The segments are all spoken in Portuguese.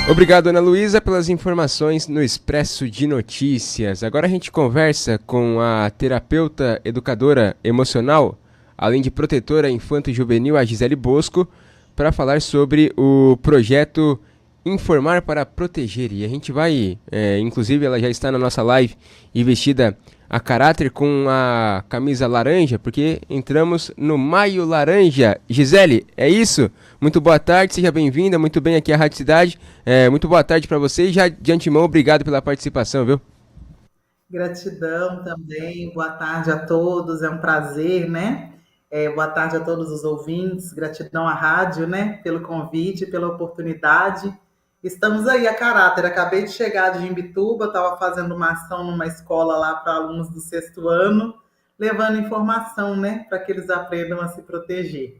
Obrigado, Ana Luísa, pelas informações no Expresso de Notícias. Agora a gente conversa com a terapeuta educadora emocional, além de protetora infanto-juvenil, a Gisele Bosco, para falar sobre o projeto Informar para Proteger. E a gente vai, inclusive ela já está na nossa live e vestida a caráter com a camisa laranja, porque entramos no Maio Laranja. Gisele, é isso? Muito boa tarde, seja bem-vinda, muito bem aqui à Rádio Cidade. Muito boa tarde para você e já de antemão, obrigado pela participação, viu? Gratidão também, boa tarde a todos, é um prazer, né? Boa tarde a todos os ouvintes, gratidão à rádio, né? Pelo convite, pela oportunidade. Estamos aí a caráter, acabei de chegar de Imbituba, estava fazendo uma ação numa escola lá para alunos do 6º ano, levando informação, né? Para que eles aprendam a se proteger.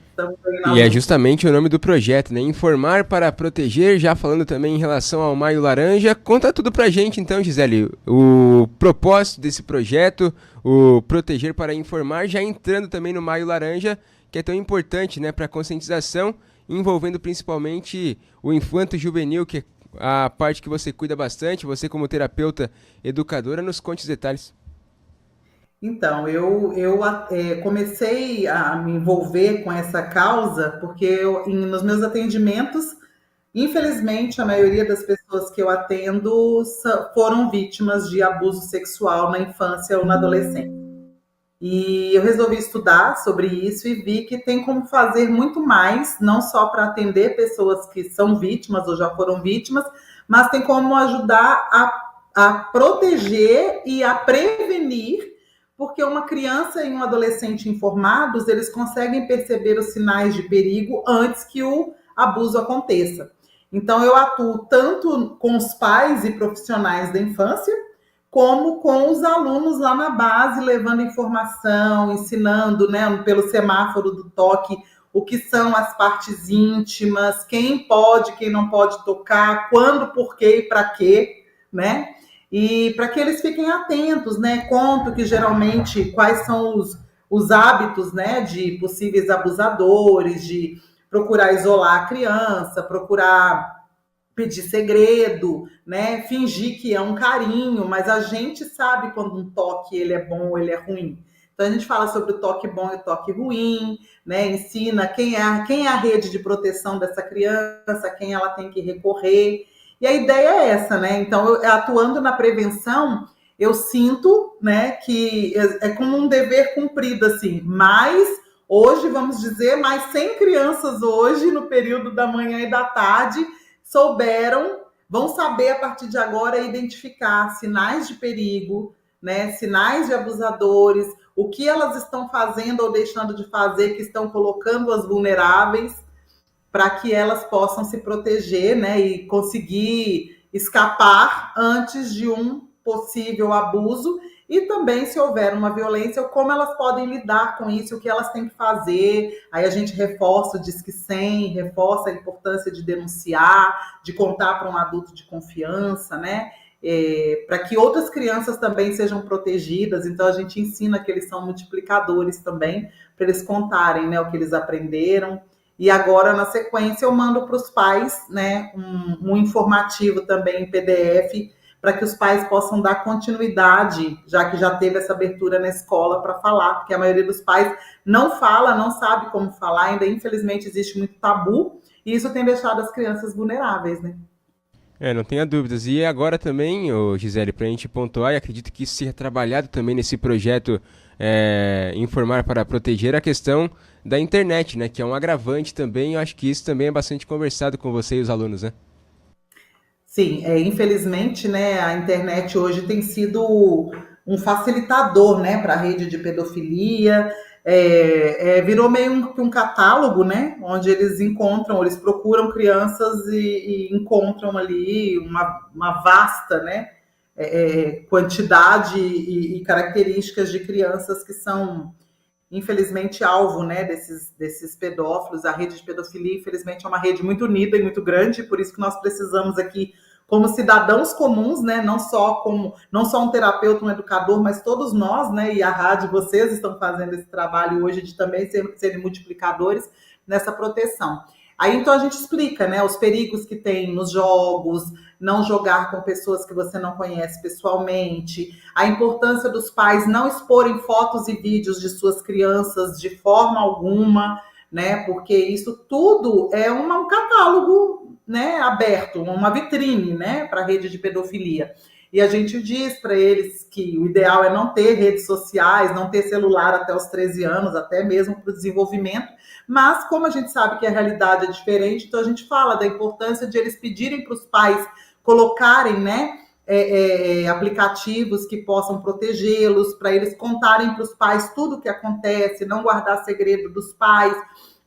Estamos aí na E é luta. justamente o nome do projeto, né? Informar para Proteger, já falando também em relação ao Maio Laranja. Conta tudo pra gente então, Gisele, o propósito desse projeto, o Proteger para Informar, já entrando também no Maio Laranja, que é tão importante, né, para conscientização, envolvendo principalmente o infanto juvenil, que é a parte que você cuida bastante. Você como terapeuta educadora, nos conte os detalhes. Então, eu comecei a me envolver com essa causa porque nos meus atendimentos, infelizmente, a maioria das pessoas que eu atendo foram vítimas de abuso sexual na infância ou na adolescência. E eu resolvi estudar sobre isso e vi que tem como fazer muito mais, não só para atender pessoas que são vítimas ou já foram vítimas, mas tem como ajudar a proteger e a prevenir, porque uma criança e um adolescente informados, eles conseguem perceber os sinais de perigo antes que o abuso aconteça. Então, eu atuo tanto com os pais e profissionais da infância, como com os alunos lá na base, levando informação, ensinando, né, pelo semáforo do toque, o que são as partes íntimas, quem pode, quem não pode tocar, quando, por quê e para quê, né? E para que eles fiquem atentos, né? Conto que geralmente quais são os hábitos, né, de possíveis abusadores, de procurar isolar a criança, procurar pedir segredo, né? Fingir que é um carinho, mas a gente sabe quando um toque ele é bom ou ele é ruim. Então a gente fala sobre o toque bom e o toque ruim, né? Ensina quem é a rede de proteção dessa criança, quem ela tem que recorrer. E a ideia é essa, né? Então, atuando na prevenção, eu sinto, né, que é como um dever cumprido, assim. Mas hoje, vamos dizer, mais 100 crianças hoje, no período da manhã e da tarde, vão saber a partir de agora identificar sinais de perigo, né, sinais de abusadores, o que elas estão fazendo ou deixando de fazer que estão colocando-as vulneráveis, para que elas possam se proteger, né, e conseguir escapar antes de um possível abuso, e também se houver uma violência, como elas podem lidar com isso, o que elas têm que fazer. Aí a gente reforça o Disque 100, reforça a importância de denunciar, de contar para um adulto de confiança, né? Para que outras crianças também sejam protegidas. Então a gente ensina que eles são multiplicadores também, para eles contarem, né, o que eles aprenderam. E agora, na sequência, eu mando para os pais, né, um informativo também em PDF, para que os pais possam dar continuidade, já que já teve essa abertura na escola para falar, porque a maioria dos pais não fala, não sabe como falar, ainda infelizmente existe muito tabu, e isso tem deixado as crianças vulneráveis, né? Não tenha dúvidas. E agora também, ô Gisele, para a gente pontuar, e acredito que isso seja trabalhado também nesse projeto Informar para Proteger, a questão da internet, né? Que é um agravante também. Eu acho que isso também é bastante conversado com você e os alunos, né? Sim, infelizmente, né, a internet hoje tem sido um facilitador, né, para a rede de pedofilia. Virou meio que um catálogo, né, onde eles encontram, eles procuram crianças e encontram ali uma vasta, né, quantidade e características de crianças que são, infelizmente, alvo, né, desses pedófilos. A rede de pedofilia, infelizmente, é uma rede muito unida e muito grande, por isso que nós precisamos aqui, como cidadãos comuns, né, não só um terapeuta, um educador, mas todos nós, né, e a rádio, vocês estão fazendo esse trabalho hoje de também serem multiplicadores nessa proteção. Aí então a gente explica, né, os perigos que tem nos jogos, não jogar com pessoas que você não conhece pessoalmente, a importância dos pais não exporem fotos e vídeos de suas crianças de forma alguma, né, porque isso tudo é um catálogo, né, aberto, uma vitrine, né, para a rede de pedofilia. E a gente diz para eles que o ideal é não ter redes sociais, não ter celular até os 13 anos, até mesmo para o desenvolvimento, mas como a gente sabe que a realidade é diferente, então a gente fala da importância de eles pedirem para os pais colocarem, né, aplicativos que possam protegê-los, para eles contarem para os pais tudo o que acontece, não guardar segredo dos pais,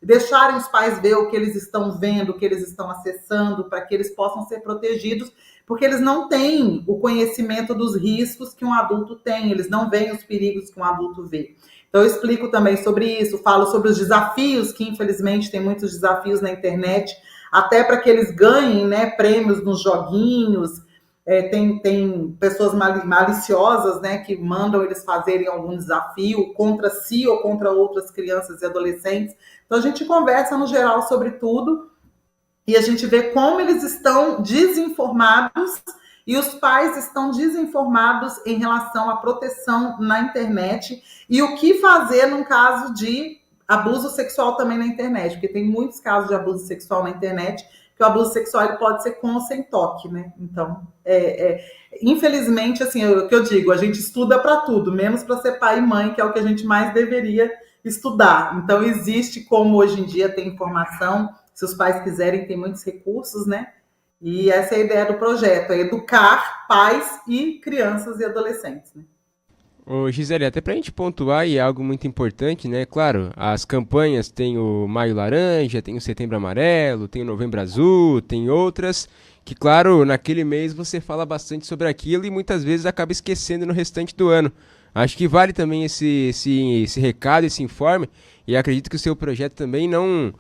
deixarem os pais ver o que eles estão vendo, o que eles estão acessando, para que eles possam ser protegidos, porque eles não têm o conhecimento dos riscos que um adulto tem, eles não veem os perigos que um adulto vê. Então eu explico também sobre isso, falo sobre os desafios, que infelizmente tem muitos desafios na internet, até para que eles ganhem, né, prêmios nos joguinhos. Tem pessoas maliciosas, né, que mandam eles fazerem algum desafio contra si ou contra outras crianças e adolescentes. Então a gente conversa no geral sobre tudo e a gente vê como eles estão desinformados e os pais estão desinformados em relação à proteção na internet e o que fazer num caso de abuso sexual também na internet, porque tem muitos casos de abuso sexual na internet, que o abuso sexual ele pode ser com ou sem toque, né? Então, infelizmente, assim, o que eu digo, a gente estuda para tudo, menos para ser pai e mãe, que é o que a gente mais deveria estudar. Então, existe como hoje em dia tem informação, se os pais quiserem, tem muitos recursos, né? E essa é a ideia do projeto, é educar pais e crianças e adolescentes, né? Ô Gisele, até pra gente pontuar, e é algo muito importante, né? Claro, as campanhas tem o Maio Laranja, tem o Setembro Amarelo, tem o Novembro Azul, tem outras que, claro, naquele mês você fala bastante sobre aquilo e muitas vezes acaba esquecendo no restante do ano. Acho que vale também esse recado, esse informe, e acredito que o seu projeto também não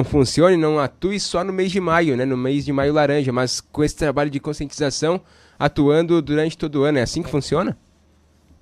funcione, não atue só no mês de maio, né? No mês de Maio Laranja, mas com esse trabalho de conscientização atuando durante todo o ano. É assim que funciona?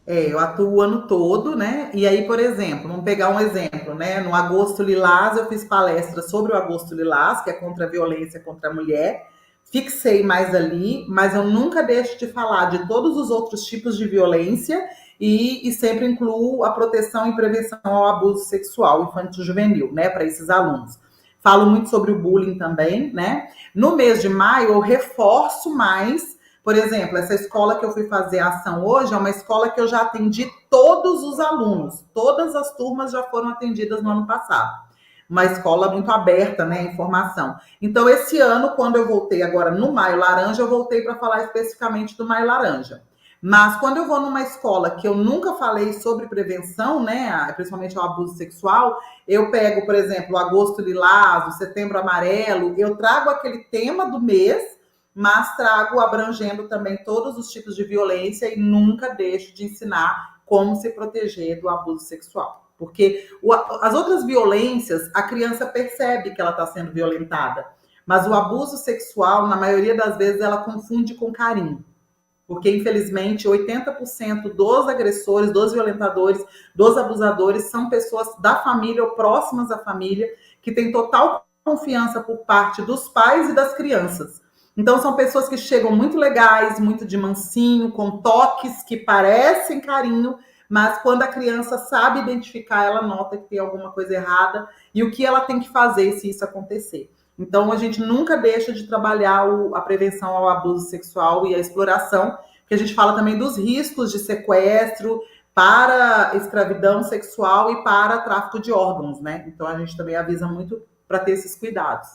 Eu atuo o ano todo, né? E aí, por exemplo, vamos pegar um exemplo, né? No Agosto Lilás, eu fiz palestra sobre o Agosto Lilás, que é contra a violência contra a mulher. Fixei mais ali, mas eu nunca deixo de falar de todos os outros tipos de violência e sempre incluo a proteção e prevenção ao abuso sexual infanto-juvenil, né? Para esses alunos. Falo muito sobre o bullying também, né? No mês de maio, eu reforço mais. Por exemplo, essa escola que eu fui fazer a ação hoje é uma escola que eu já atendi todos os alunos. Todas as turmas já foram atendidas no ano passado. Uma escola muito aberta, né, à informação. Então, esse ano, quando eu voltei agora no Maio Laranja, eu voltei para falar especificamente do Maio Laranja. Mas quando eu vou numa escola que eu nunca falei sobre prevenção, né, principalmente ao abuso sexual, eu pego, por exemplo, o Agosto Lilás, o Setembro Amarelo, eu trago aquele tema do mês, mas trago abrangendo também todos os tipos de violência e nunca deixo de ensinar como se proteger do abuso sexual. Porque as outras violências, a criança percebe que ela está sendo violentada, mas o abuso sexual, na maioria das vezes, ela confunde com carinho. Porque, infelizmente, 80% dos agressores, dos violentadores, dos abusadores são pessoas da família ou próximas à família que têm total confiança por parte dos pais e das crianças. Então, são pessoas que chegam muito legais, muito de mansinho, com toques que parecem carinho, mas quando a criança sabe identificar, ela nota que tem alguma coisa errada e o que ela tem que fazer se isso acontecer. Então, a gente nunca deixa de trabalhar a prevenção ao abuso sexual e a exploração, porque a gente fala também dos riscos de sequestro para escravidão sexual e para tráfico de órgãos, né? Então, a gente também avisa muito para ter esses cuidados.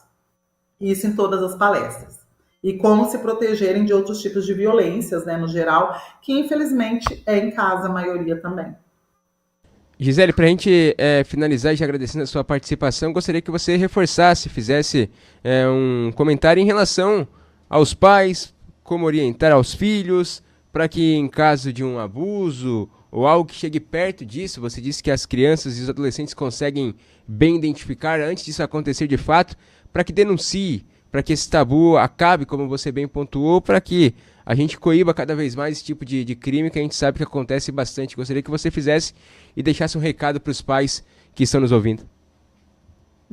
Isso em todas as palestras. E como se protegerem de outros tipos de violências, né, no geral, que infelizmente é em casa a maioria também. Gisele, para a gente finalizar, já agradecendo a sua participação, gostaria que você reforçasse, fizesse um comentário em relação aos pais, como orientar aos filhos, para que em caso de um abuso ou algo que chegue perto disso, você disse que as crianças e os adolescentes conseguem bem identificar antes disso acontecer de fato, para que denuncie, para que esse tabu acabe, como você bem pontuou, para que a gente coíba cada vez mais esse tipo de crime que a gente sabe que acontece bastante. Gostaria que você fizesse e deixasse um recado para os pais que estão nos ouvindo.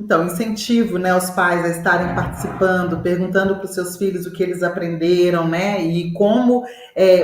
Então, incentivo, né, os pais a estarem participando, perguntando para os seus filhos o que eles aprenderam, né, e como,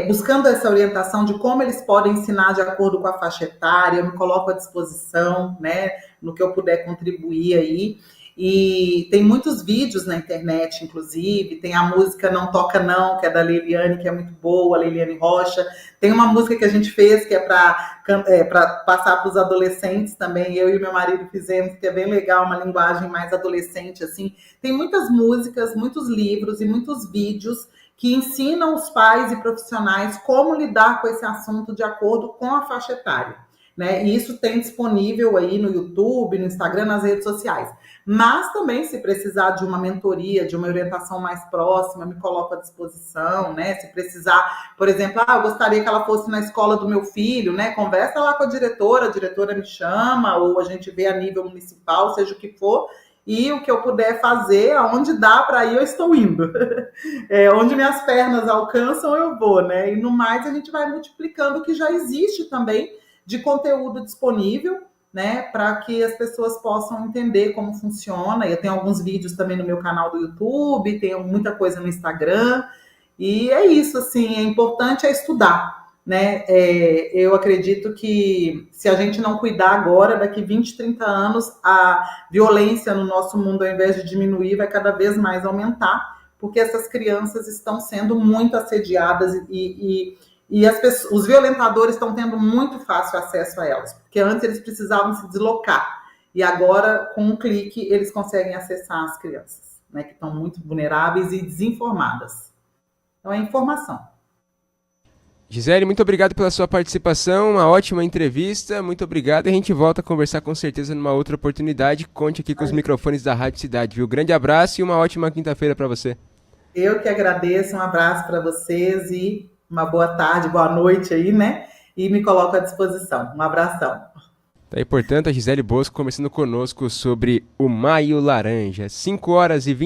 buscando essa orientação de como eles podem ensinar de acordo com a faixa etária. Eu me coloco à disposição, né, no que eu puder contribuir aí. E tem muitos vídeos na internet, inclusive. Tem a música Não Toca Não, que é da Liliane, que é muito boa, a Liliane Rocha. Tem uma música que a gente fez que é para passar para os adolescentes também. Eu e meu marido fizemos, que é bem legal, uma linguagem mais adolescente, assim. Tem muitas músicas, muitos livros e muitos vídeos que ensinam os pais e profissionais como lidar com esse assunto de acordo com a faixa etária. Né? E isso tem disponível aí no YouTube, no Instagram, nas redes sociais. Mas também, se precisar de uma mentoria, de uma orientação mais próxima, me coloco à disposição, né? Se precisar, por exemplo, eu gostaria que ela fosse na escola do meu filho, né? Conversa lá com a diretora me chama, ou a gente vê a nível municipal, seja o que for, e o que eu puder fazer, aonde dá para ir, eu estou indo. Onde minhas pernas alcançam, eu vou, né? E no mais, a gente vai multiplicando o que já existe também de conteúdo disponível, né, para que as pessoas possam entender como funciona. Eu tenho alguns vídeos também no meu canal do YouTube, tenho muita coisa no Instagram, e é isso, assim, é importante estudar, né? Eu acredito que se a gente não cuidar agora, daqui 20, 30 anos, a violência no nosso mundo, ao invés de diminuir, vai cada vez mais aumentar, porque essas crianças estão sendo muito assediadas e os violentadores estão tendo muito fácil acesso a elas, porque antes eles precisavam se deslocar, e agora, com um clique, eles conseguem acessar as crianças, né, que estão muito vulneráveis e desinformadas. Então, é informação. Gisele, muito obrigado pela sua participação, uma ótima entrevista, muito obrigado e a gente volta a conversar com certeza numa outra oportunidade. Conte aqui com os microfones da Rádio Cidade, viu? Grande abraço e uma ótima quinta-feira para você. Eu que agradeço, um abraço para vocês e uma boa tarde, boa noite aí, né? E me coloco à disposição. Um abração. Tá aí, portanto, a Gisele Bosco conversando conosco sobre o Maio Laranja. 5 horas e 20